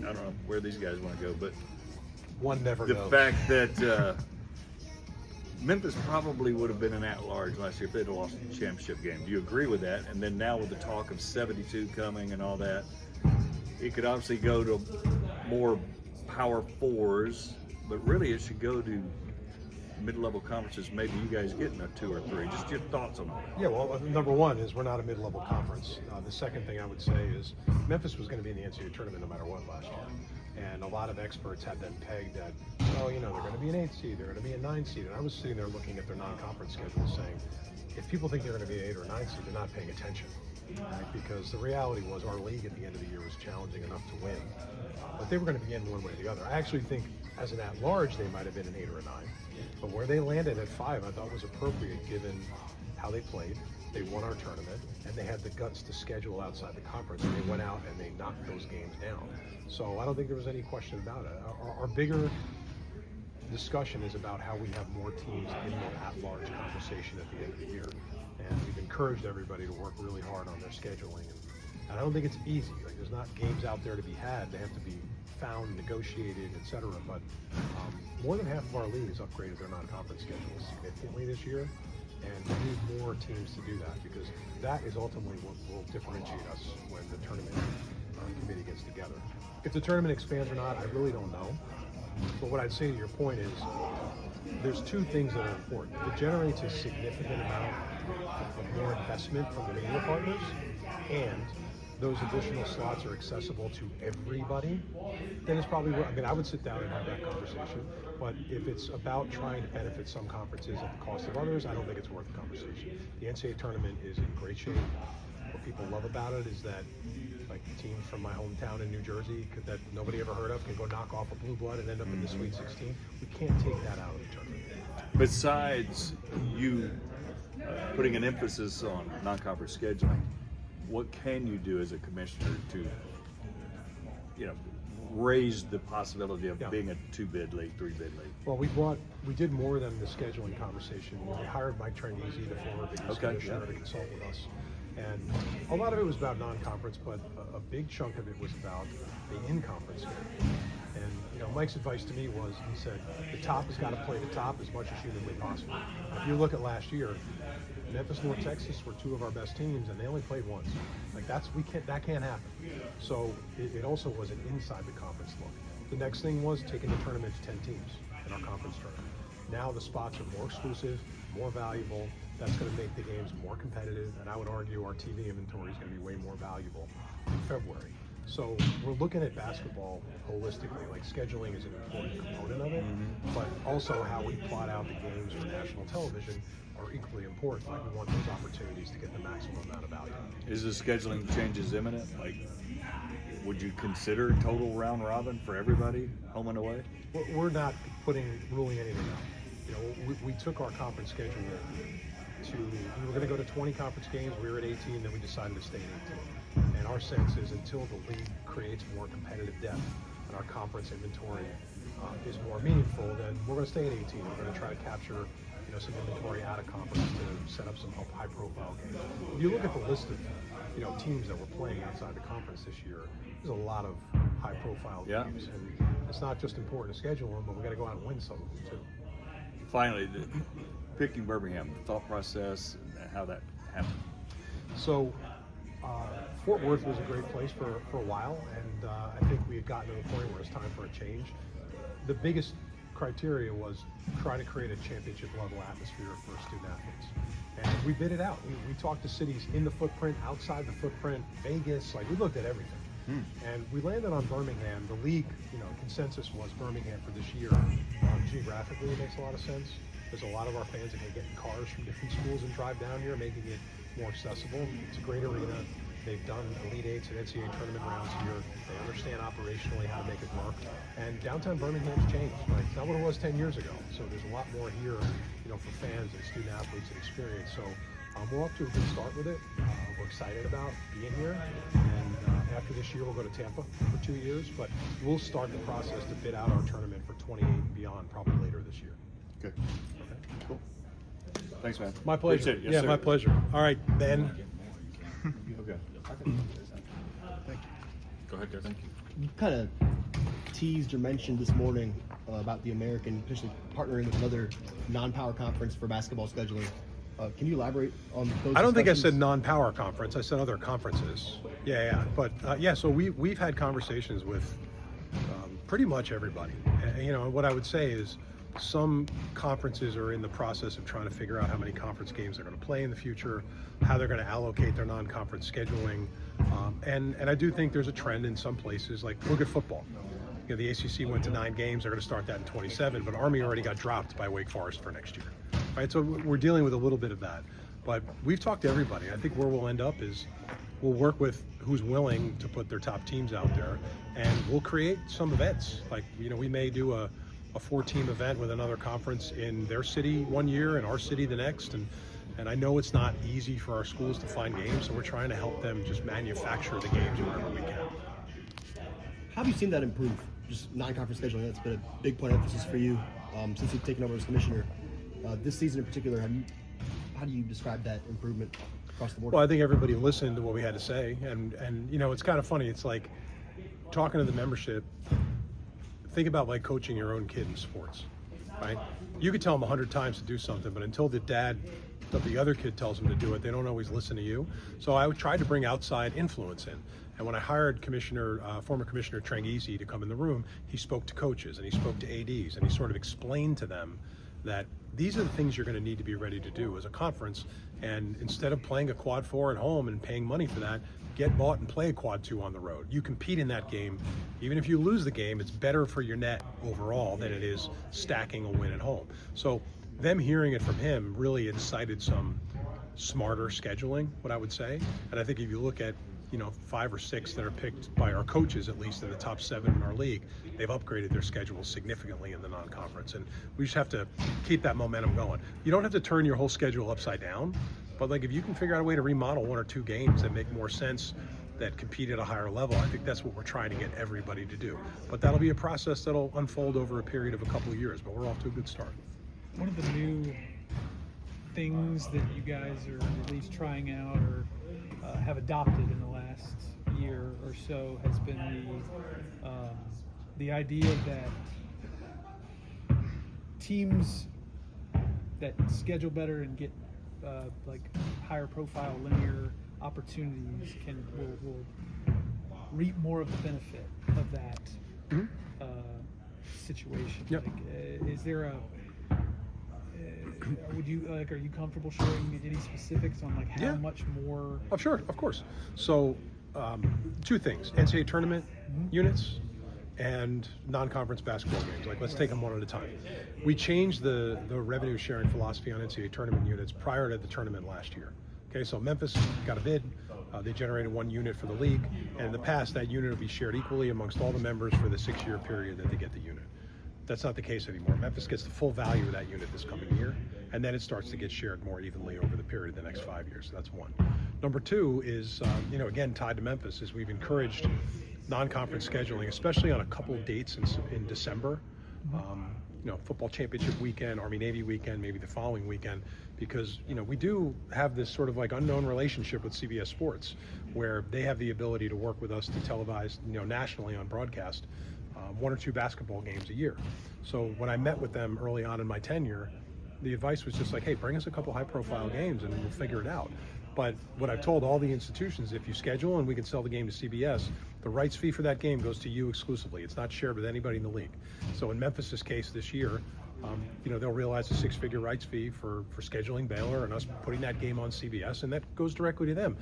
I don't know where these guys want to go, but one never the knows. fact that Memphis probably would have been an at-large last year if they'd have lost the championship game. Do you agree with that? And then now with the talk of 72 coming and all that, it could obviously go to more Power Fours, but really it should go to mid-level conferences. Maybe you guys getting a 2 or 3. Just your thoughts on that. Yeah, well, number one is we're not a mid-level conference. The second thing I would say is Memphis was going to be in the NCAA tournament no matter what last year. And a lot of experts had them pegged at, oh, you know, they're going to be an 8 seed, they're going to be a 9 seed. And I was sitting there looking at their non-conference schedule saying, if people think they're going to be an 8 or a 9 seed, they're not paying attention. Right? Because the reality was our league at the end of the year was challenging enough to win. But they were going to be in one way or the other. I actually think as an at-large, they might have been an 8 or a 9. But where they landed at 5, I thought was appropriate given how they played. They won our tournament, and they had the guts to schedule outside the conference. And they went out and they knocked those games down. So I don't think there was any question about it. Our bigger discussion is about how we have more teams in the at-large conversation at the end of the year. And we've encouraged everybody to work really hard on their scheduling. And I don't think it's easy. Like, there's not games out there to be had. They have to be found, negotiated, etc. But more than half of our leagues upgraded their non-conference schedules significantly this year, and we need more teams to do that because that is ultimately what will differentiate us when the tournament committee gets together. If the tournament expands or not, I really don't know. But what I'd say to your point is there's two things that are important. It generates a significant amount of more investment from the media partners, and those additional slots are accessible to everybody, then it's probably, I mean, I would sit down and have that conversation. But if it's about trying to benefit some conferences at the cost of others, I don't think it's worth the conversation. The NCAA tournament is in great shape. What people love about it is that, like, teams from my hometown in New Jersey that nobody ever heard of can go knock off a blue blood and end up in the Sweet 16. We can't take that out of the tournament. Besides you putting an emphasis on non-conference scheduling, what can you do as a commissioner to, you know, raise the possibility of being a 2-bid league, 3-bid league? Well, we did more than the scheduling conversation. We hired Mike Trandisi, the former Big East commissioner, to consult with us. And a lot of it was about non-conference, but a big chunk of it was about the in-conference schedule. And, you know, Mike's advice to me was, he said, the top has got to play the top as much as humanly possible. If you look at last year, Memphis, North Texas were 2 of our best teams, and they only played once. Like, that can't happen. So it also was an inside the conference look. The next thing was taking the tournament to 10 teams in our conference tournament. Now the spots are more exclusive, more valuable. That's going to make the games more competitive, and I would argue our TV inventory is going to be way more valuable in February. So we're looking at basketball holistically. Like, scheduling is an important component of it, but also how we plot out the games for national television are equally important. Like, we want those opportunities to get the maximum amount of value. Is the scheduling changes imminent? Like, would you consider total round robin for everybody, home and away? We're not ruling anything out. You know, we took our conference schedule we were going to go to 20 conference games. We were at 18, then we decided to stay at 18. And our sense is until the league creates more competitive depth and our conference inventory is more meaningful, then we're going to stay at 18. We're going to try to capture, you know, some inventory out of conference to set up some high-profile games. If you look at the list of, you know, teams that were playing outside the conference this year, there's a lot of high-profile games, and it's not just important to schedule them, but we got to go out and win some of them too. Finally, picking Birmingham, the thought process and how that happened. So Fort Worth was a great place for a while, and I think we had gotten to the point where it's time for a change. The biggest criteria was trying to create a championship level atmosphere for student athletes. And we bid it out. We talked to cities in the footprint, outside the footprint, Vegas, like, we looked at everything. And we landed on Birmingham. The league, you know, consensus was Birmingham for this year. Geographically, it makes a lot of sense. There's a lot of our fans that can get in cars from different schools and drive down here, making it more accessible. It's a great arena. They've done Elite Eights and NCAA tournament rounds here. They understand operationally how to make it work. And downtown Birmingham's changed. Right? It's not what it was 10 years ago. So there's a lot more here, you know, for fans and student athletes and experience. So we're off to a good start with it. We're excited about being here. And after this year, we'll go to Tampa for 2 years. But we'll start the process to bid out our tournament for 28 and beyond probably later this year. Good. Cool. Thanks, man. My pleasure. Appreciate it. Yes, yeah, sir. my pleasure. All right, Ben. Okay. Thank you. Go ahead, guys. Thank you. You kind of teased or mentioned this morning about the American potentially partnering with another non-power conference for basketball scheduling. Can you elaborate on those? I don't think I discussions? said non-power conference. I said other conferences. Yeah. But so we've had conversations with pretty much everybody. And what I would say is some conferences are in the process of trying to figure out how many conference games they're going to play in the future, how they're going to allocate their non-conference scheduling. And I do think there's a trend in some places, like look at football. The ACC went to 9 games. They're going to start that in 27, but Army already got dropped by Wake Forest for next year. Right, so we're dealing with a little bit of that. But we've talked to everybody. I think where we'll end up is we'll work with who's willing to put their top teams out there, and we'll create some events. Like, we may do a 4-team event with another conference in their city one year and our city the next. And I know it's not easy for our schools to find games, so we're trying to help them just manufacture the games wherever we can. How have you seen that improve? Just non-conference scheduling, that's been a big point of emphasis for you since you've taken over as commissioner. This season in particular, how do you describe that improvement across the board? Well, I think everybody listened to what we had to say, and it's kind of funny. It's like talking to the membership. Think about like coaching your own kid in sports, right? You could tell them 100 times to do something, but until the other kid tells them to do it, they don't always listen to you. So I would try to bring outside influence in. And when I hired former Commissioner Tranghese to come in the room, he spoke to coaches and he spoke to ADs and he sort of explained to them that these are the things you're going to need to be ready to do as a conference. And instead of playing a quad 4 at home and paying money for that, get bought and play a quad 2 on the road. You compete in that game. Even if you lose the game, it's better for your net overall than it is stacking a win at home. So them hearing it from him really incited some smarter scheduling, what I would say. And I think if you look at 5 or 6 that are picked by our coaches, at least in the top 7 in our league, they've upgraded their schedules significantly in the non-conference. And we just have to keep that momentum going. You don't have to turn your whole schedule upside down, but like if you can figure out a way to remodel 1 or 2 games that make more sense, that compete at a higher level, I think that's what we're trying to get everybody to do. But that'll be a process that'll unfold over a period of a couple of years, but we're off to a good start. One of the new things that you guys are at least trying out or have adopted in the last year or so has been the idea that teams that schedule better and get like higher profile linear opportunities will reap more of the benefit of that situation. Yep. Like, is there a are you comfortable sharing any specifics on like how much more? Oh, sure, of course. So 2 things: NCAA tournament units and non-conference basketball games. Like, let's take them one at a time. We changed the revenue sharing philosophy on NCAA tournament units prior to the tournament last year. Okay, so Memphis got a bid. They generated 1 unit for the league, and in the past, that unit will be shared equally amongst all the members for the 6-year period that they get the unit. That's not the case anymore. Memphis gets the full value of that unit this coming year, and then it starts to get shared more evenly over the period of the next 5 years. So that's 1. Number 2 is, again, tied to Memphis, is we've encouraged non-conference scheduling, especially on a couple of dates in December. Football championship weekend, Army-Navy weekend, maybe the following weekend, because, we do have this sort of like unknown relationship with CBS Sports, where they have the ability to work with us to televise, nationally on broadcast 1 or 2 basketball games a year. So when I met with them early on in my tenure, the advice was just like, hey, bring us a couple high-profile games and we'll figure it out. But what I've told all the institutions, if you schedule and we can sell the game to CBS, the rights fee for that game goes to you exclusively. It's not shared with anybody in the league. So in Memphis's case this year, they'll realize a 6-figure rights fee for scheduling Baylor and us putting that game on CBS, and that goes directly to them.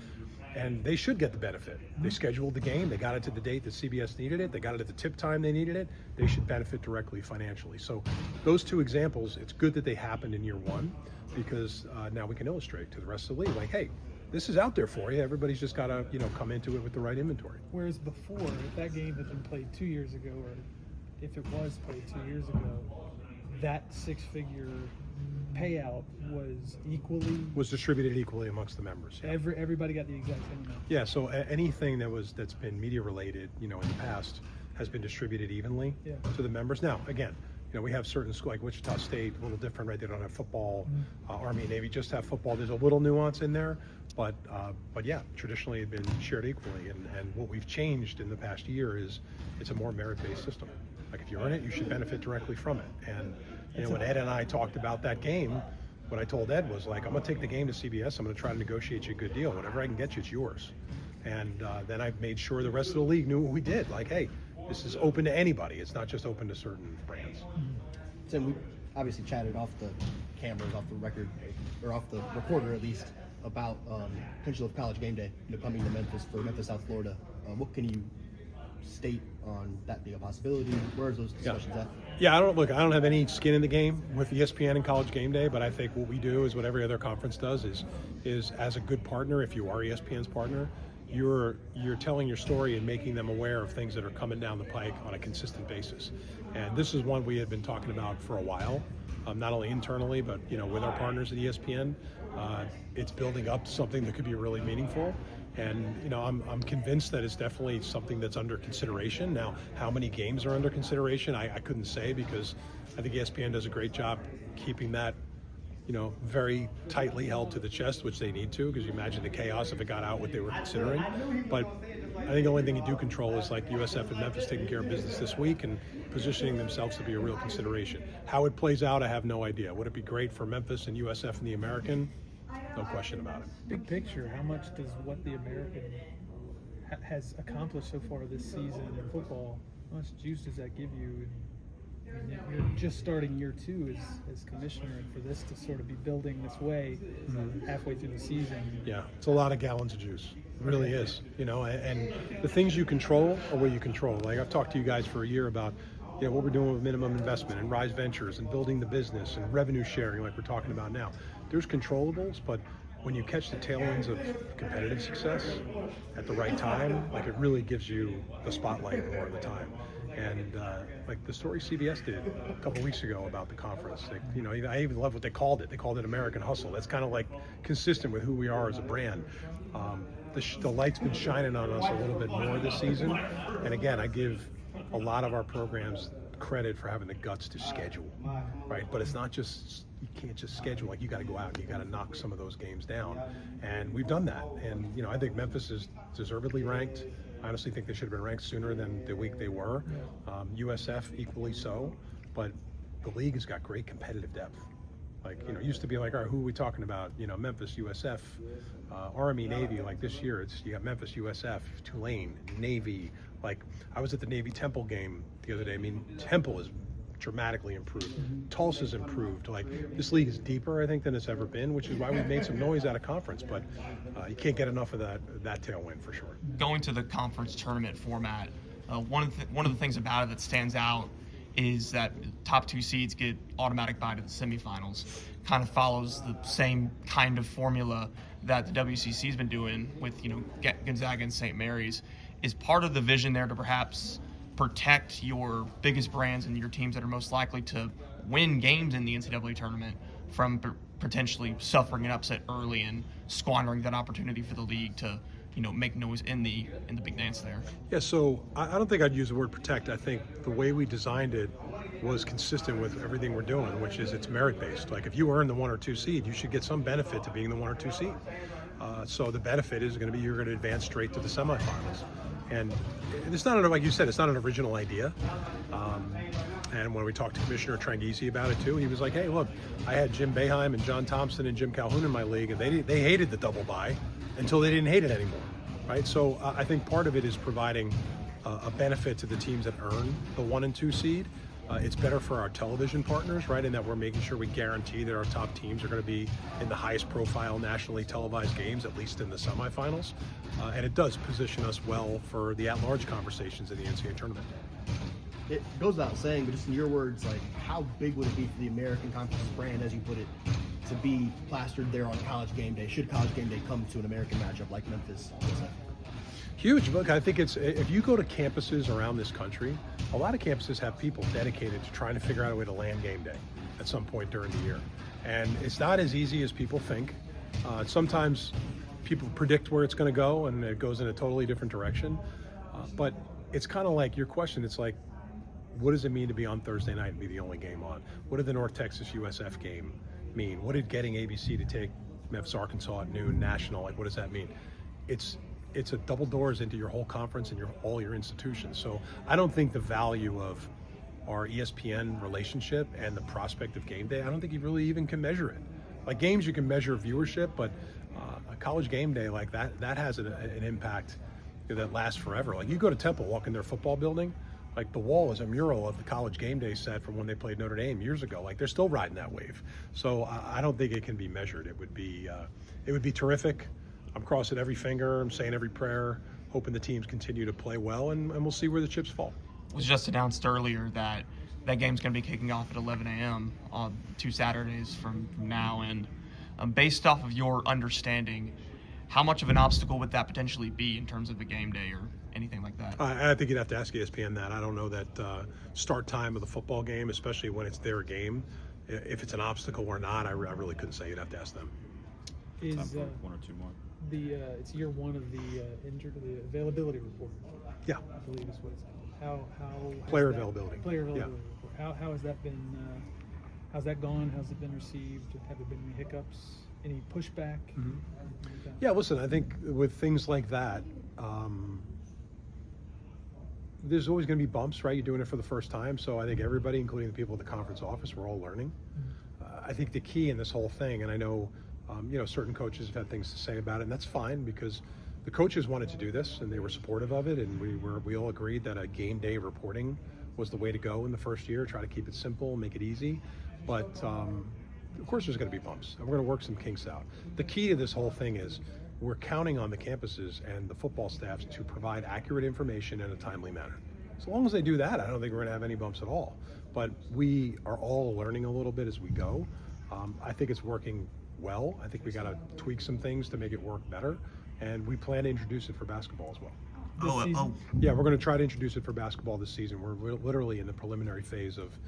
And they should get the benefit. They scheduled the game, they got it to the date that CBS needed it, they got it at the tip time they needed it, they should benefit directly financially. So those 2 examples, it's good that they happened in year 1, because now we can illustrate to the rest of the league, like, hey, this is out there for you. Everybody's just got to, come into it with the right inventory. Whereas before, if that game had been played 2 years ago, or if it was played 2 years ago, that 6-figure payout was distributed equally amongst the members. Yeah. Everybody got the exact same amount. Yeah. So anything that's been media related, in the past, has been distributed evenly to the members. Now, again, we have certain schools like Wichita State, a little different, right? They don't have football. Army and Navy just have football. There's a little nuance in there, but yeah, traditionally it's been shared equally. And what we've changed in the past year is it's a more merit-based system. Like if you earn it, you should benefit directly from it. And when Ed and I talked about that game, what I told Ed was like, I'm going to take the game to CBS. I'm going to try to negotiate you a good deal. Whatever I can get you, it's yours. And then I made sure the rest of the league knew what we did. Like, hey, this is open to anybody. It's not just open to certain brands. Tim, we obviously chatted off the cameras, off the record, or off the recorder at least, about potential of College Game Day, coming to Memphis for Memphis, South Florida. What can you state on that being a possibility? Where's those discussions at? Yeah, I don't have any skin in the game with ESPN and College Game Day, but I think what we do is what every other conference does is as a good partner, if you are ESPN's partner, you're telling your story and making them aware of things that are coming down the pike on a consistent basis. And this is one we had been talking about for a while, not only internally, but with our partners at ESPN. It's building up to something that could be really meaningful. And I'm convinced that it's definitely something that's under consideration. Now, how many games are under consideration, I couldn't say, because I think ESPN does a great job keeping that very tightly held to the chest, which they need to, because you imagine the chaos if it got out what they were considering. But I think the only thing you do control is like USF and Memphis taking care of business this week and positioning themselves to be a real consideration. How it plays out, I have no idea. Would it be great for Memphis and USF and the American? No question about it. Big picture, how much does what the American has accomplished so far this season in football, how much juice does that give you? You're just starting year 2 as commissioner, and for this to sort of be building this way halfway through the season. Yeah, it's a lot of gallons of juice. It really is. And the things you control are what you control. Like I've talked to you guys for a year about what we're doing with minimum investment and Rise Ventures and building the business and revenue sharing like we're talking about now. There's controllables, but when you catch the tailwinds of competitive success at the right time, like it really gives you the spotlight more of the time. And like the story CBS did a couple weeks ago about the conference, I even love what they called it. They called it American Hustle. That's kind of like consistent with who we are as a brand. The light's been shining on us a little bit more this season. And again, I give a lot of our programs credit for having the guts to schedule, right? But it's not just, you can't just schedule, like you got to go out and you got to knock some of those games down. And we've done that. And, I think Memphis is deservedly ranked. I honestly think they should have been ranked sooner than the week they were. USF equally so, but the league has got great competitive depth. Like, it used to be like, all right, who are we talking about? Memphis, USF, Army, Navy. Like this year, you got Memphis, USF, Tulane, Navy. Like I was at the Navy Temple game the other day. I mean, Temple is dramatically improved. Tulsa's improved. Like this league is deeper, I think, than it's ever been, which is why we've made some noise out of conference. But you can't get enough of that tailwind for sure. Going to the conference tournament format, one of the things about it that stands out is that top 2 seeds get automatic bye to the semifinals. Kind of follows the same kind of formula that the WCC's been doing with Gonzaga and St. Mary's. Is part of the vision there to perhaps protect your biggest brands and your teams that are most likely to win games in the NCAA tournament from potentially suffering an upset early and squandering that opportunity for the league to make noise in the big dance there? Yeah, so I don't think I'd use the word protect. I think the way we designed it was consistent with everything we're doing, which is it's merit-based. Like if you earn the 1 or 2 seed, you should get some benefit to being the 1 or 2 seed. So the benefit is going to be you're going to advance straight to the semifinals. And it's not, like you said, it's not an original idea. And when we talked to Commissioner Tranghese about it too, he was like, hey, look, I had Jim Boeheim and John Thompson and Jim Calhoun in my league, and they hated the double bye until they didn't hate it anymore, right? So I think part of it is providing a benefit to the teams that earn the 1 and 2 seed. It's better for our television partners, right, in that we're making sure we guarantee that our top teams are going to be in the highest profile nationally televised games, at least in the semifinals. And it does position us well for the at-large conversations in the NCAA tournament. It goes without saying, but just in your words, like how big would it be for the American Conference's brand, as you put it, to be plastered there on College Game Day? Should College Game Day come to an American matchup like Memphis? Huge. Look, I think it's, if you go to campuses around this country, a lot of campuses have people dedicated to trying to figure out a way to land game day at some point during the year. And it's not as easy as people think. Sometimes people predict where it's going to go and it goes in a totally different direction. But it's kind of like your question. It's like, what does it mean to be on Thursday night and be the only game on? What did the North Texas USF game mean? What did getting ABC to take Memphis, Arkansas at noon national, like what does that mean? It's a double doors into your whole conference and all your institutions. So I don't think the value of our ESPN relationship and the prospect of game day, I don't think you really even can measure it. Like games, you can measure viewership, but a college game day like that has an impact that lasts forever. Like you go to Temple, walk in their football building, like the wall is a mural of the college game day set from when they played Notre Dame years ago. Like they're still riding that wave. So I don't think it can be measured. It would be terrific. I'm crossing every finger. I'm saying every prayer, hoping the teams continue to play well, and we'll see where the chips fall. It was just announced earlier that game's going to be kicking off at 11 a.m. on 2 Saturdays from now. And based off of your understanding, how much of an obstacle would that potentially be in terms of the game day or anything like that? I think you'd have to ask ESPN that. I don't know that start time of the football game, especially when it's their game, if it's an obstacle or not. I really couldn't say. You'd have to ask them. Is Time for one or two more. it's year one of the the availability report? Yeah. I believe is what it's called. How has Player that- availability. Player Yeah. availability report. How has that been? How's that gone? How's it been received? Have there been any hiccups? Any pushback? Anything like that? Yeah, listen, I think with things like that, there's always going to be bumps, right? You're doing it for the first time. So I think everybody, including the people at the conference office, we're all learning. I think the key in this whole thing, and I know, certain coaches have had things to say about it, and that's fine because the coaches wanted to do this and they were supportive of it, and we all agreed that a game day reporting was the way to go in the first year. Try to keep it simple, make it easy, but of course there's going to be bumps, and we're going to work some kinks out. The key to this whole thing is we're counting on the campuses and the football staffs to provide accurate information in a timely manner. As long as they do that, I don't think we're going to have any bumps at all. But we are all learning a little bit as we go. I think it's working well. I think we got to tweak some things to make it work better, and we plan to introduce it for basketball as well. This season? Yeah, we're going to try to introduce it for basketball this season. We're literally in the preliminary phase of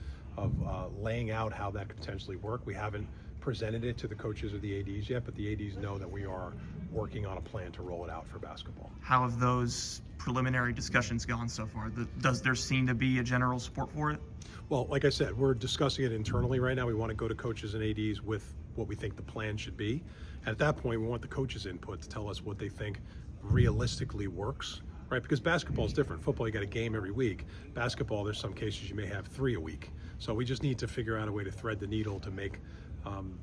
laying out how that could potentially work. We haven't presented it to the coaches or the ADs yet, but the ADs know that we are working on a plan to roll it out for basketball. How have those preliminary discussions gone so far? Does there seem to be a general support for it? Well, like I said, we're discussing it internally right now. We want to go to coaches and ADs with what we think the plan should be. And at that point, we want the coaches' input to tell us what they think realistically works, right? Because basketball is different. Football, you got a game every week. Basketball, there's some cases you may have 3 a week. So we just need to figure out a way to thread the needle to make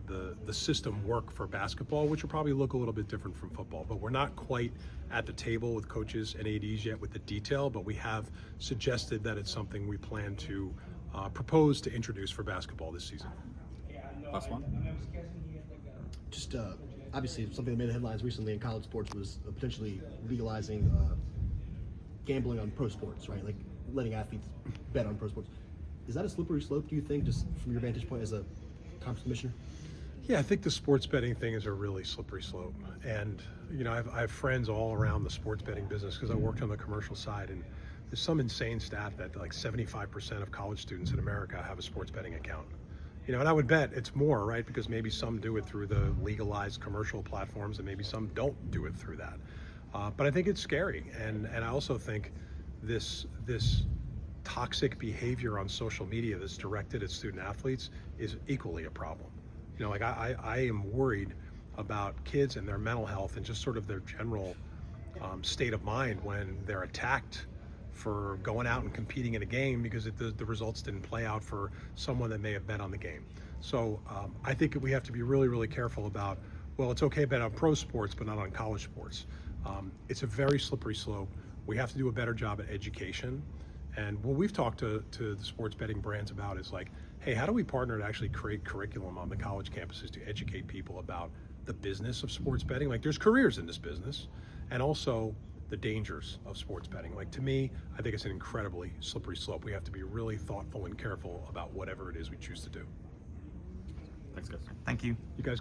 the system work for basketball, which will probably look a little bit different from football. But we're not quite at the table with coaches and ADs yet with the detail, but we have suggested that it's something we plan to propose to introduce for basketball this season. Last one. Just obviously something that made the headlines recently in college sports was potentially legalizing gambling on pro sports, right? Like letting athletes bet on pro sports. Is that a slippery slope, do you think, just from your vantage point as a conference commissioner? Yeah, I think the sports betting thing is a really slippery slope. And, I have friends all around the sports betting business because I worked on the commercial side, and there's some insane stat that like 75% of college students in America have a sports betting account. And I would bet it's more, right? Because maybe some do it through the legalized commercial platforms and maybe some don't do it through that. But I think it's scary. And I also think this toxic behavior on social media that's directed at student athletes is equally a problem. I am worried about kids and their mental health and just sort of their general state of mind when they're attacked for going out and competing in a game because the results didn't play out for someone that may have bet on the game. So I think we have to be really, really careful about, well, it's okay to bet on pro sports, but not on college sports. It's a very slippery slope. We have to do a better job at education. And what we've talked to the sports betting brands about is like, hey, how do we partner to actually create curriculum on the college campuses to educate people about the business of sports betting? Like there's careers in this business, and also the dangers of sports betting. Like to me, I think it's an incredibly slippery slope. We have to be really thoughtful and careful about whatever it is we choose to do. Thanks, guys. Thank you. You guys